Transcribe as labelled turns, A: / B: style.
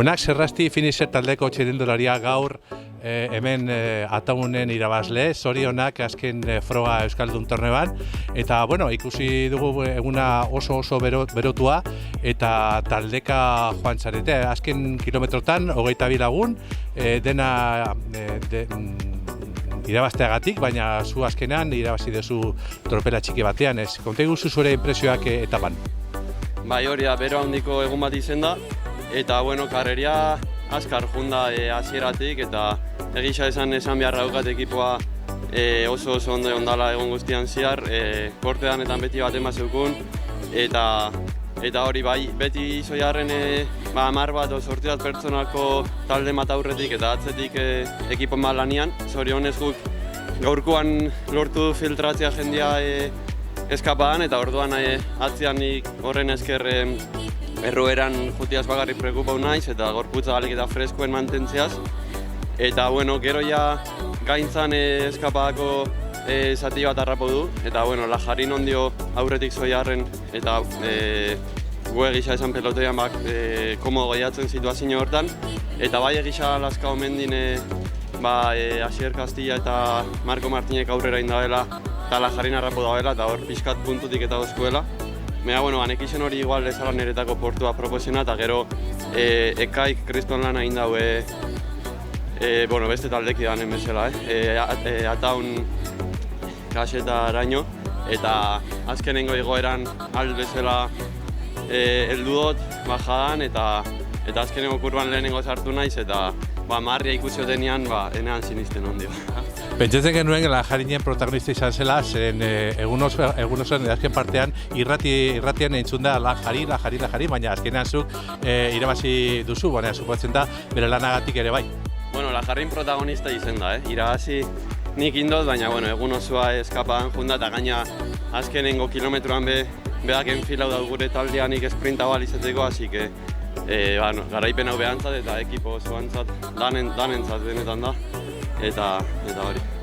A: Jonak Serrasti finisher taldeko txirrindularia gaur hemen Ataunen irabazle, zorionak azken froga Euskaldun torneoan, eta bueno, ikusi dugu eguna oso berotua, eta taldeka joan zarete, azken kilometrotan, 22 lagun, dena irabazteagatik, baina zu azkenean irabazi duzu tropela txiki batean, ez? Konta iguzu zure impresioak etapan?
B: Bai, hori da, bero handiko egun bat izen da, eta bueno, karreria azkar junda hasieratik, eta egisa esan beharra daukat ekipoa oso ondo ondala egon guztian zehar, korteanetan beti bat emazeukun, eta hori bai, beti zoiarren 10 bat o 8 bat pertsonako talde mat aurretik eta atzetik ekipon bat lanian. Zorionez guk gaurkoan lortu filtratzea jendia eskapadan, eta orduan atzean horren esker erroeran jutiaz bagarri prekupau naiz, eta gorputza galik eta freskoen mantentzeaz. Eta bueno, gero ja gaintzan eskapadako zati bat harrapo du, eta bueno, Lajarin ondio aurretik zoiarren, eta gu egisa esan pelotean komodo gehiatzen situazio hortan, eta bai egisa Laska omendin Asier Castilla eta Marco Martinek aurrera indabela, eta Lajarin harrapo dauela, eta hor pixkat puntutik eta dozkuela. Baina, bueno, anekixen hori igual ezala niretako portua proposena, eta gero ekaik kriston lan egin daue beste taldeki danen bezala, Ataun kaseta araño, eta azkenengo igoeran bezala heldu dut bajadan, eta azkenengo kurban lehenengo sartu naiz, eta marria ikusi otenean enean sinisten ondio.
A: Pentsatzen genuen Lajarinen protagonista izan zela, zeren egun osoan azken partean irratian entzun da Lajari, baina azkenean zuk irabazi duzu, baina suposatzen da bere lanagatik ere bai.
B: Bueno, Lajarin protagonista izen da, irabazi nik indot, baina bueno, egun osoa eskapadan junda, eta gaina azkenengo kilometroan beak enfilau da gure taldean esprinta bal izeteko, hasi que garaipen hau behantzat eta ekipo osoantzat, danentzat benetan da, eta hori.